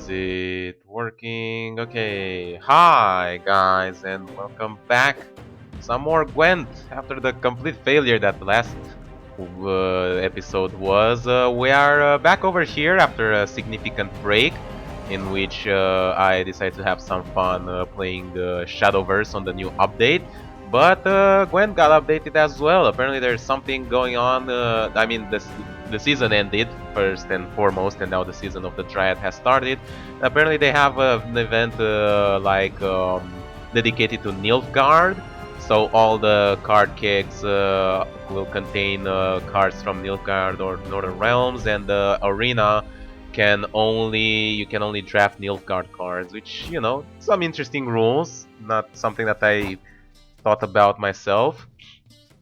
Is it working? Okay. Hi guys and welcome back. Some more Gwent after the complete failure that last episode was. We are back over here after a significant break in which I decided to have some fun playing Shadowverse on the new update. But Gwent got updated as well. Apparently there's something going on. I mean, the season ended first and foremost, and now the season of the Triad has started. Apparently they have an event dedicated to Nilfgaard. So all the card kegs will contain cards from Nilfgaard or Northern Realms, and the arena you can only draft Nilfgaard cards, which, you know, some interesting rules. Not something that I thought about myself.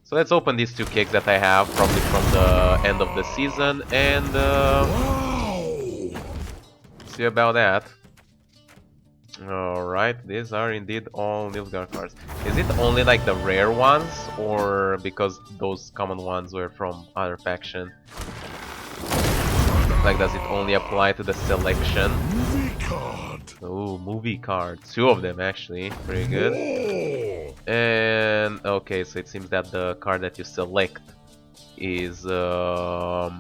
So let's open these two kegs that I have, probably from the end of the season, and see about that. Alright, these are indeed all Nilfgaard cards. Is it only like the rare ones, or because those common ones were from other faction? Like, does it only apply to the selection? Oh, movie card. Two of them actually. Pretty good. And okay, so it seems that the card that you select is that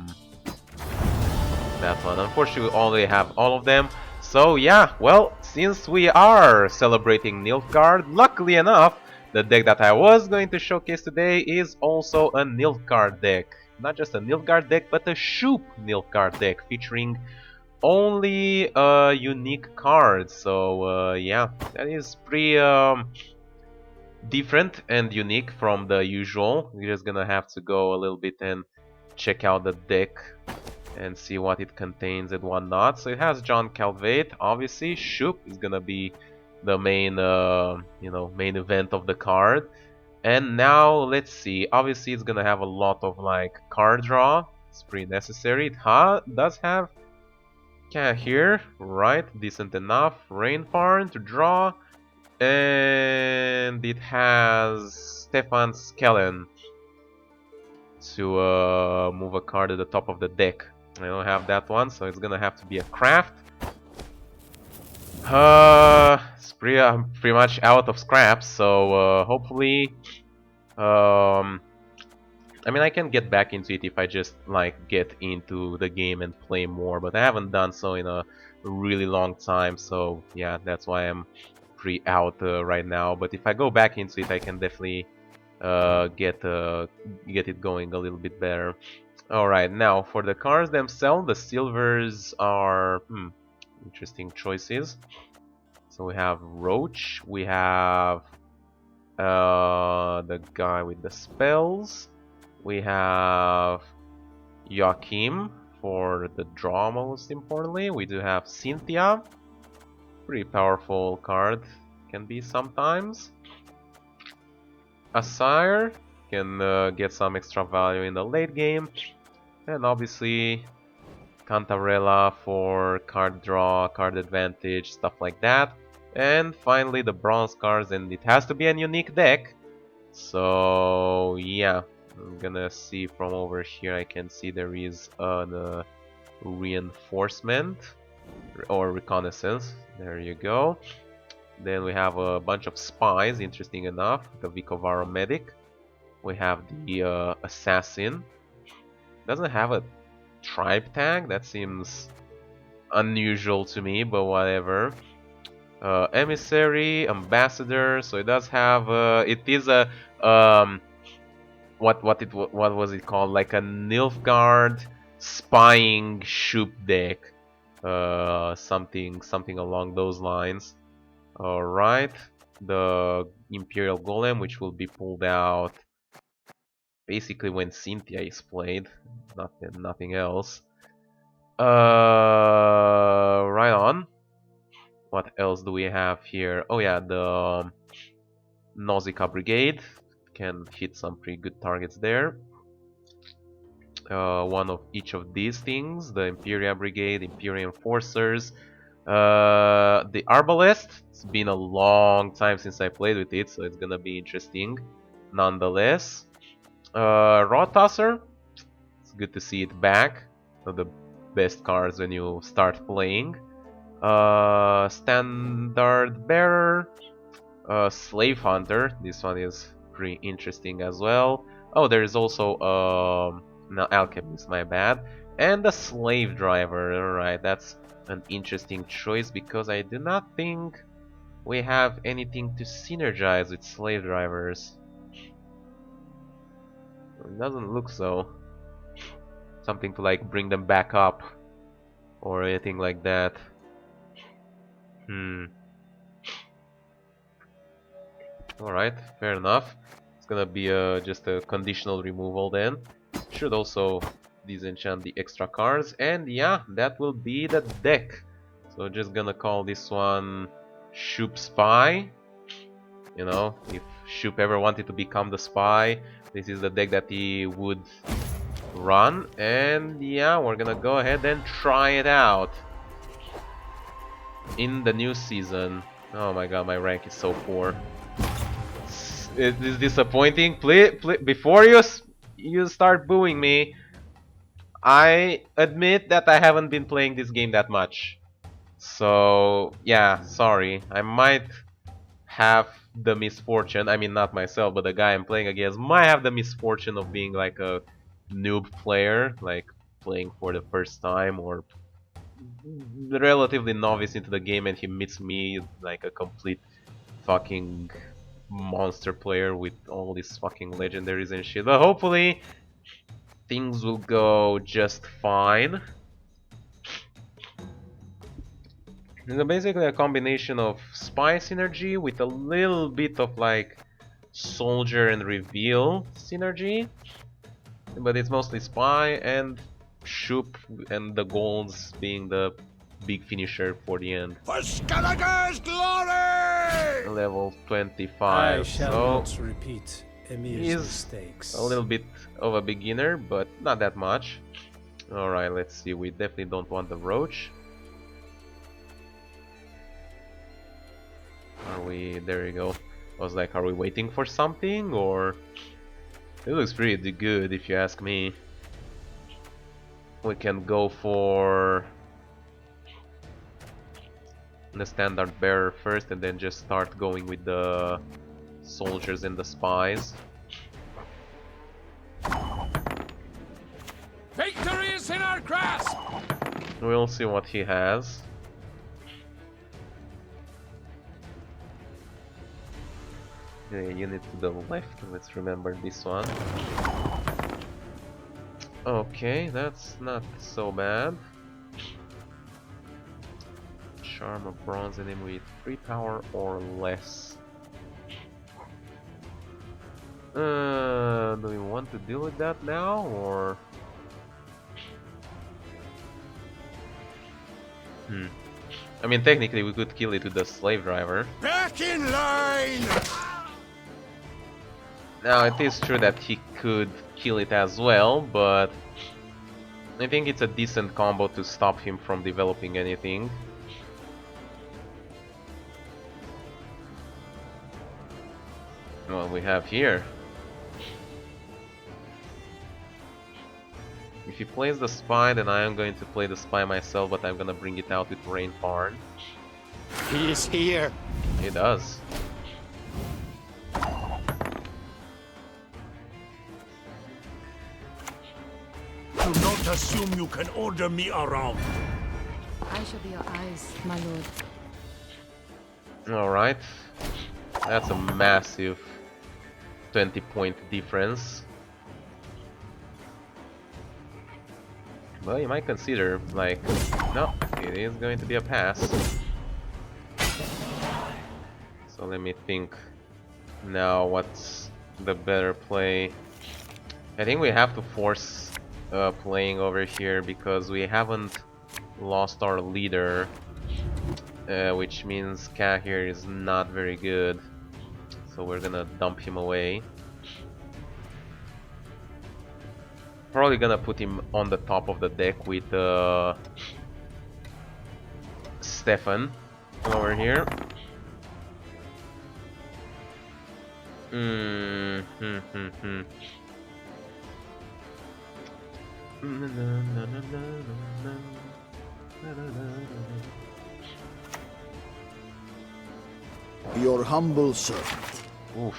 one. Unfortunately, we only have all of them. So yeah, well, since we are celebrating Nilfgaard, luckily enough, the deck that I was going to showcase today is also a Nilfgaard deck. Not just a Nilfgaard deck, but a SHUPE Nilfgaard deck featuring only unique cards. So yeah, that is pretty different and unique from the usual. We're just gonna have to go a little bit and check out the deck and see what it contains and whatnot. So it has John Calvate, obviously. SHUPE is gonna be the main, main event of the card. And now let's see. Obviously, it's gonna have a lot of like card draw. It's pretty necessary. It does have here, right? Decent enough. Rain Farm to draw, and it has Stefan Skellen to move a card at the top of the deck. I don't have that one, so it's gonna have to be a craft. I'm pretty much out of scraps, so hopefully, I mean, I can get back into it if I just like get into the game and play more, but I haven't done so in a really long time, so yeah, that's why I'm pretty out right now. But if I go back into it, I can definitely get it going a little bit better. Alright, now for the cards themselves, the silvers are interesting choices. So we have Roach, we have the guy with the spells, we have Joachim for the draw, most importantly. We do have Cynthia, pretty powerful card, can be sometimes. Asire can get some extra value in the late game. And obviously Cantarella for card draw, card advantage, stuff like that. And finally the bronze cards, and it has to be a unique deck. So yeah, I'm gonna see from over here. I can see there is a reinforcement or reconnaissance. There you go. Then we have a bunch of spies, interesting enough. The Vicovaro medic. We have the assassin. Doesn't have a tribe tag. That seems unusual to me, but whatever. Emissary, ambassador. So it does have. It is a what was it called? Like a Nilfgaard spying SHUPE deck. Something along those lines. Alright, the Imperial Golem, which will be pulled out basically when Cynthia is played, nothing else. Right on. What else do we have here? Oh yeah, the Nausicaa Brigade can hit some pretty good targets there. One of each of these things, the Imperia Brigade, Imperial Enforcers, the Arbalest. It's been a long time since I played with it, so it's gonna be interesting nonetheless. Raw Tosser, it's good to see it back. One of the best cards when you start playing. Standard bearer, slave hunter. This one is pretty interesting as well. Oh, there is also no, alchemist, my bad, and a slave driver. Alright, that's an interesting choice because I do not think we have anything to synergize with slave drivers. It doesn't look so. Something to like bring them back up or anything like that. Alright, fair enough. It's gonna be just a conditional removal then. Should also disenchant the extra cards. And yeah, that will be the deck. So just gonna call this one SHUPE SPY. You know, if SHUPE ever wanted to become the spy, this is the deck that he would run. And yeah, we're gonna go ahead and try it out in the new season. Oh my god, my rank is so poor. It is disappointing. Please, before you start booing me, I admit that I haven't been playing this game that much. So yeah, sorry. I might have the misfortune, I mean not myself, but the guy I'm playing against might have the misfortune of being like a noob player, like playing for the first time or relatively novice into the game, and he meets me like a complete fucking monster player with all these fucking legendaries and shit. But hopefully things will go just fine. It's basically a combination of spy synergy with a little bit of like soldier and reveal synergy, but it's mostly spy and SHUPE and the golds being the big finisher for the end. For Skellige's glory! Level 25. I shall not repeat Emir's mistakes. A little bit of a beginner, but not that much. Alright, let's see. We definitely don't want the roach. Are we... there you go. I was like, are we waiting for something, or... It looks pretty good if you ask me. We can go for... the standard bearer first and then just start going with the soldiers and the spies. Victory is in our grasp! We'll see what he has. The unit to the left, let's remember this one. Okay, that's not so bad. Charm a bronze enemy with 3 power or less. Do we want to deal with that now, or... I mean, technically we could kill it with the slave driver. Back in line! Now, it is true that he could kill it as well, but I think it's a decent combo to stop him from developing anything. What we have here. If he plays the spy, then I am going to play the spy myself, but I'm gonna bring it out with Rainfarn. He is here! He does. Do not assume you can order me around. I shall be your eyes, my lord. Alright. That's a massive 20-point difference. Well, you might consider, like, no, it is going to be a pass. So let me think now what's the better play. I think we have to force playing over here because we haven't lost our leader, which means Ka here is not very good. So we're gonna dump him away. Probably gonna put him on the top of the deck with Stefan over here. Your humble servant. Oof.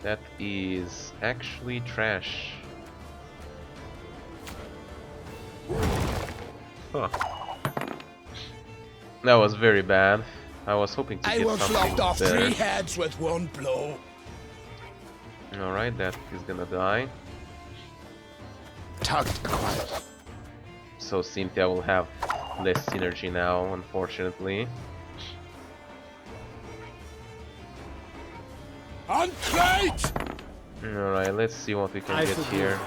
That is actually trash. Huh. That was very bad. I was hoping to I get once something lopped off better. 3 heads with 1 blow. Alright, that is gonna die. Tugged quiet. So Cynthia will have less synergy now, unfortunately. Uncrate! Alright, let's see what we can I get forgive here.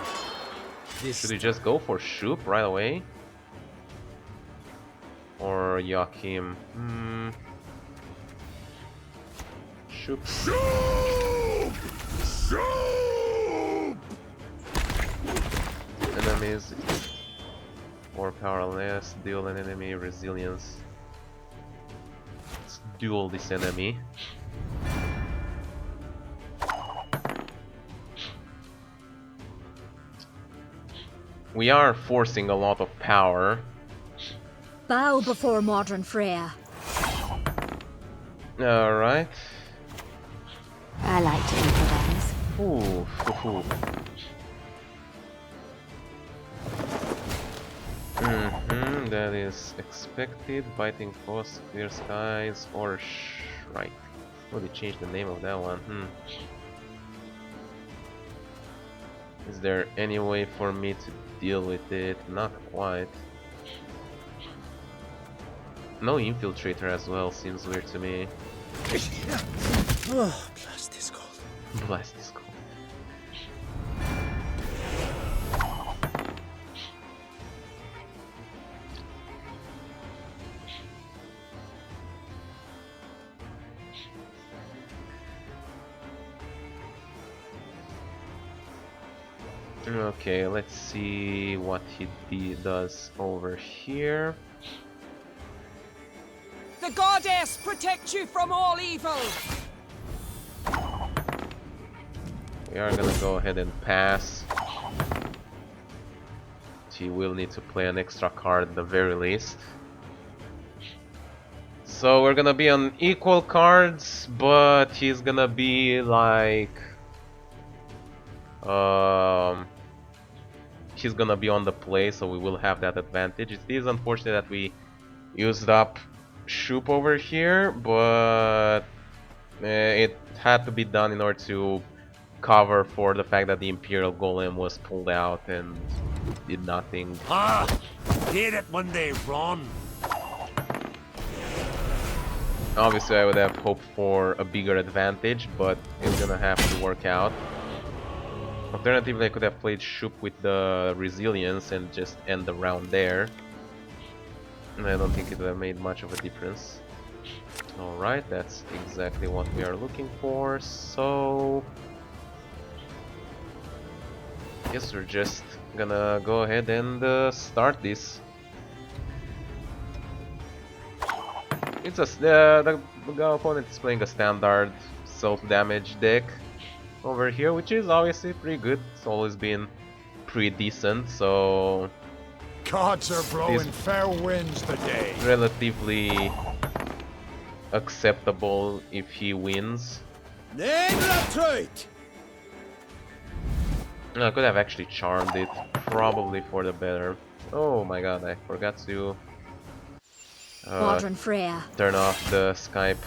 This Should we just go for SHUPE right away? Or Joachim? SHUPE. Shoop! Shoop! Enemies. 4 power less. Dual an enemy. Resilience. Let's duel this enemy. We are forcing a lot of power. Bow before modern Freya. Alright. I like to improvise. Ooh, hoo, hoo. That is expected. Biting Frost, Clear Skies, or right. Oh, they changed the name of that one. Is there any way for me to deal with it? Not quite. No infiltrator as well seems weird to me. Oh, blast is cold. Blast is cool. Okay, let's see what he does over here. The goddess protect you from all evil! We are gonna go ahead and pass. He will need to play an extra card at the very least. So we're gonna be on equal cards, but he's gonna be like... he's gonna be on the play, so we will have that advantage. It is unfortunate that we used up SHUPE over here, but it had to be done in order to cover for the fact that the Imperial Golem was pulled out and did nothing. Ah! Did it when they run. Obviously I would have hoped for a bigger advantage, but it's gonna have to work out. Alternatively, I could have played SHUPE with the Resilience and just end the round there. And I don't think it would have made much of a difference. Alright, that's exactly what we are looking for, so... Guess we're just gonna go ahead and start this. It's the opponent is playing a standard self-damage deck over here, which is obviously pretty good. It's always been pretty decent, so Gods are blowing These- fair winds today. relatively acceptable if he wins. I could have actually charmed it, probably for the better. Oh my god, I forgot to Modern Freya. turn off the Skype.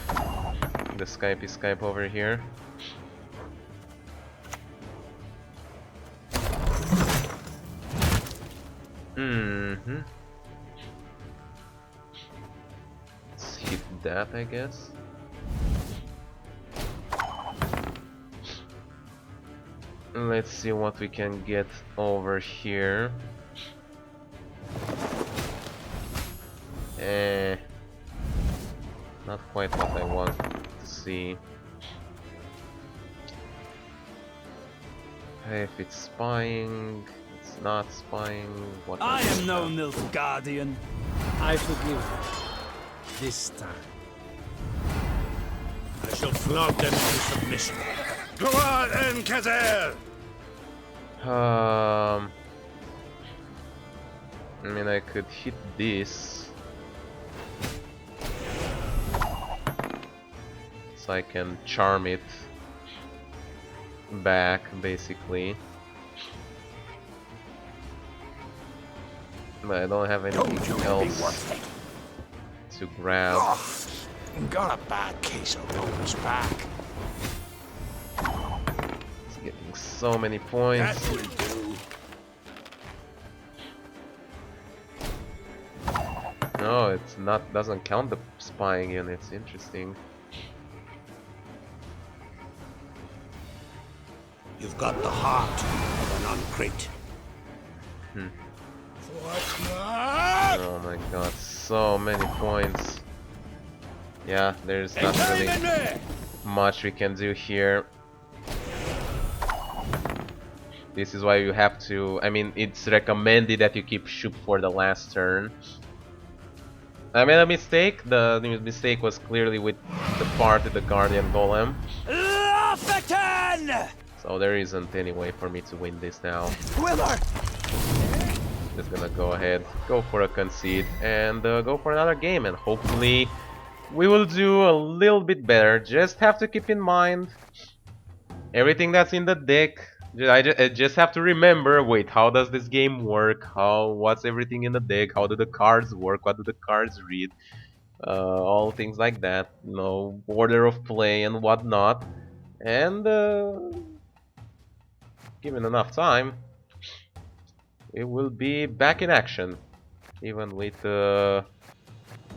The Skype over here. Let's hit that, I guess. Let's see what we can get over here. Not quite what I want to see. If it's spying, it's not spying. What I is am no that? nilfgaardian. I forgive you. This time. I shall flog them into submission. Go on, Enkazel! I mean, I could hit this. so I can charm it back, basically. But I don't have anything else to grab. Got a bad case of Rover's back. It's getting so many points. That will do. No, it's not. Doesn't count the spying units. Interesting. You've got the heart of an uncrate. Oh my god, so many points. Yeah, there's not really much we can do here. This is why you have to... I mean, it's recommended that you keep SHUPE for the last turn. I made a mistake. The mistake was clearly with the part of the Guardian Golem. So there isn't any way for me to win this now. Just gonna go ahead, go for a concede, and go for another game, and hopefully we will do a little bit better. Just have to keep in mind everything that's in the deck. I just have to remember, wait, how does this game work? What's everything in the deck? How do the cards work? What do the cards read? All things like that. You know, order of play and whatnot. And given enough time, it will be back in action, even with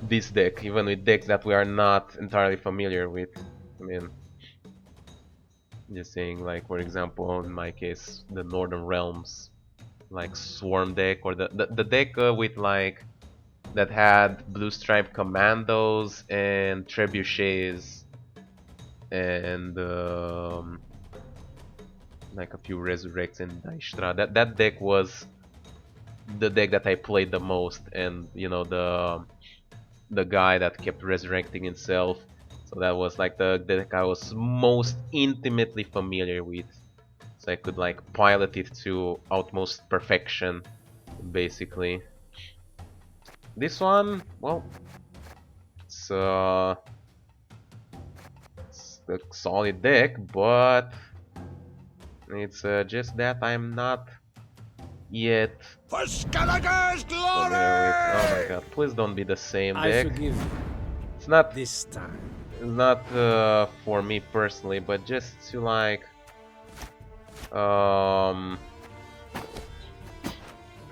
this deck, even with decks that we are not entirely familiar with. I mean, just saying, like, for example, in my case, the Northern Realms, like Swarm deck, or the deck with, like, that had Blue Stripe Commandos and Trebuchets and like a few Resurrects and Daishtra. That deck was the deck that I played the most, and you know, the guy that kept resurrecting himself, so that was like the deck I was most intimately familiar with, so I could like pilot it to utmost perfection, basically. This one, well, it's a solid deck, but it's just that I'm not yet For Skellige's glory! oh my god, please don't be the same I deck. forgive you It's not this time. for me personally, but just to like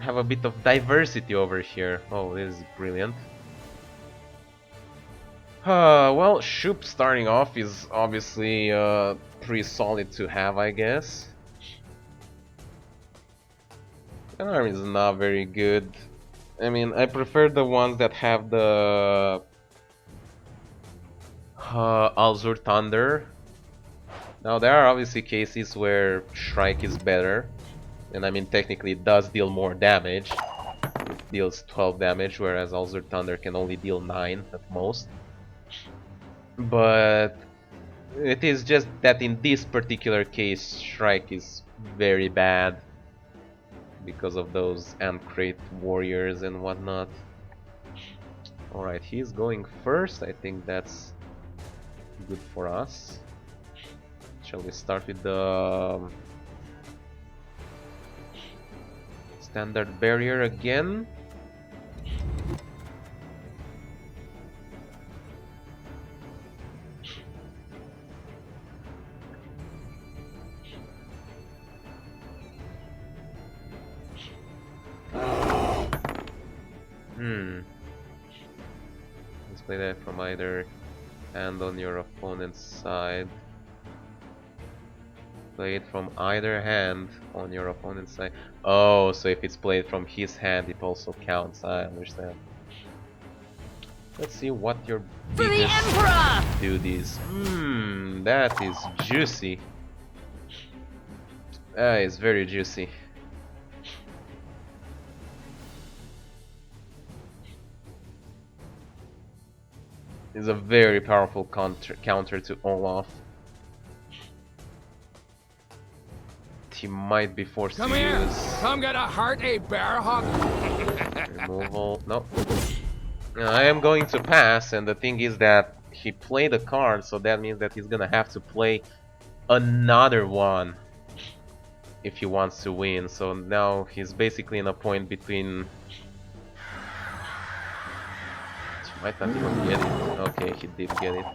have a bit of diversity over here. Oh, this is brilliant. Well, SHUPE starting off is obviously pretty solid to have, I guess. The army is not very good. I mean, I prefer the ones that have the Azure Thunder. Now, there are obviously cases where Shrike is better, and I mean, technically it does deal more damage. It deals 12 damage, whereas Azure Thunder can only deal 9 at most. But it is just that in this particular case, Shrike is very bad because of those Ancrate warriors and whatnot. Alright, he's going first. I think that's good for us. Shall we start with the standard barrier again? Let's play that from either hand on your opponent's side. Play it from either hand on your opponent's side. Oh, so if it's played from his hand, it also counts. I understand. Let's see what your biggest duties. That is juicy. That is very juicy. Is a very powerful counter to Olaf. He might be forced to use. Come get a heart, a bear hug. Removal. No. I am going to pass, and the thing is that he played a card, so that means that he's gonna have to play another one if he wants to win. So now he's basically in a point between... He might not even get it. Okay, he did get it.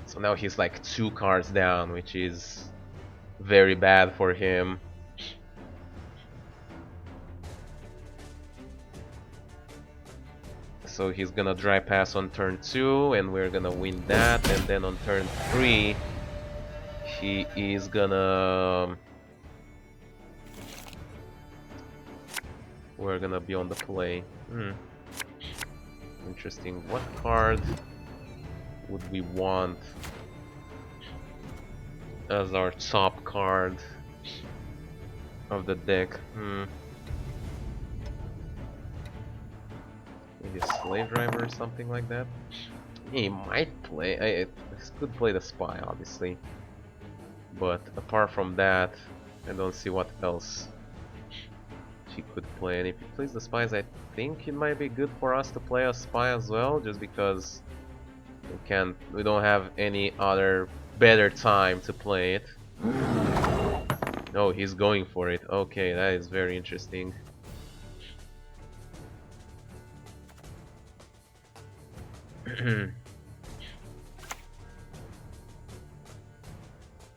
So now he's like 2 cards down, which is very bad for him. So he's gonna dry pass on turn 2 and we're gonna win that, and then on turn 3 he is gonna... We're gonna be on the play. Interesting. What card would we want as our top card of the deck? Maybe a slave driver or something like that. He might play. He could play the spy, obviously. But apart from that, I don't see what else he could play. And if he plays the spies, I think it might be good for us to play a spy as well, just because we don't have any other better time to play it. Oh, he's going for it. Okay, that is very interesting.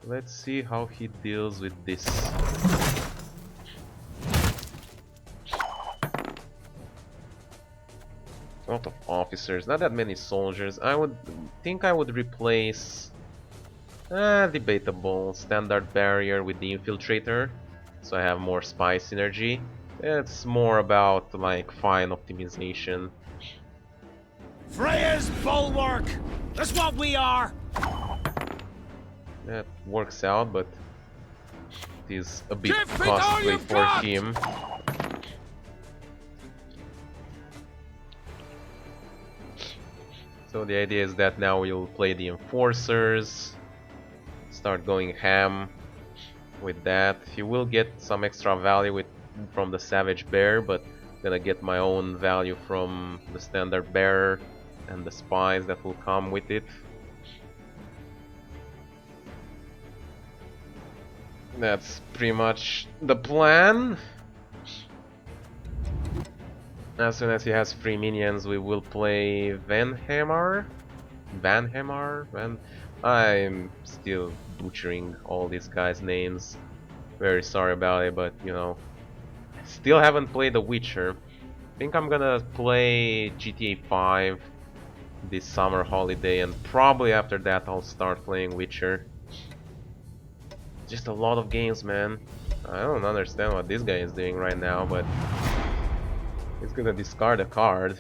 Let's see how he deals with this. A lot of officers, not that many soldiers. I would think I would replace debatable standard barrier with the infiltrator, so I have more spy synergy. It's more about like fine optimization. Freya's bulwark! That's what we are! That works out, but it is a bit Give it all costly you've for got! him. So the idea is that now we'll play the enforcers, start going ham with that. He will get some extra value from the savage bear, but gonna get my own value from the standard bearer and the spies that will come with it. That's pretty much the plan. As soon as he has free minions, we will play Vanhammer. I'm still butchering all these guys' names. Very sorry about it, but you know, still haven't played The Witcher. I think I'm gonna play GTA 5 this summer holiday, and probably after that I'll start playing Witcher. Just a lot of games, man. I don't understand what this guy is doing right now, but he's gonna discard a card.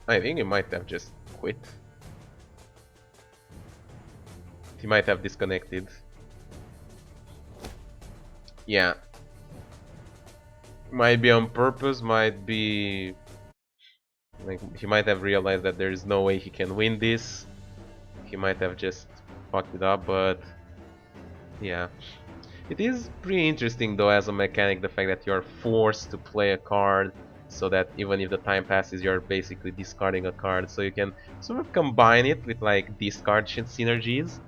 I think he might have just quit. He might have disconnected. Yeah. Might be on purpose, might be... like, he might have realized that there is no way he can win this. He might have just fucked it up, but... yeah. It is pretty interesting though as a mechanic, the fact that you're forced to play a card, so that even if the time passes you're basically discarding a card, so you can sort of combine it with like discard synergies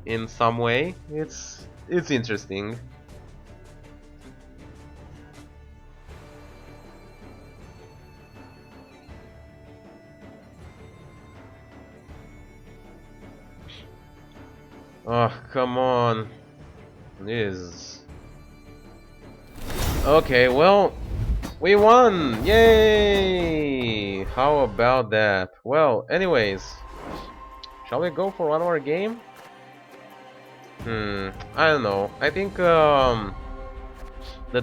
in some way. It's interesting. Oh, come on. This. Okay, well, we won! Yay! How about that? Well, anyways, shall we go for one more game? I don't know. I think the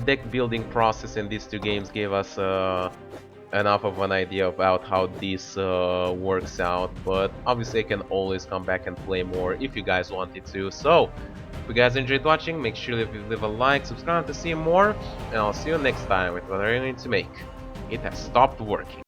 deck building process in these two games gave us enough of an idea about how this works out, but obviously I can always come back and play more if you guys wanted to. So, if you guys enjoyed watching, make sure to leave a like, subscribe to see more, and I'll see you next time with what I'm going to make. It has stopped working.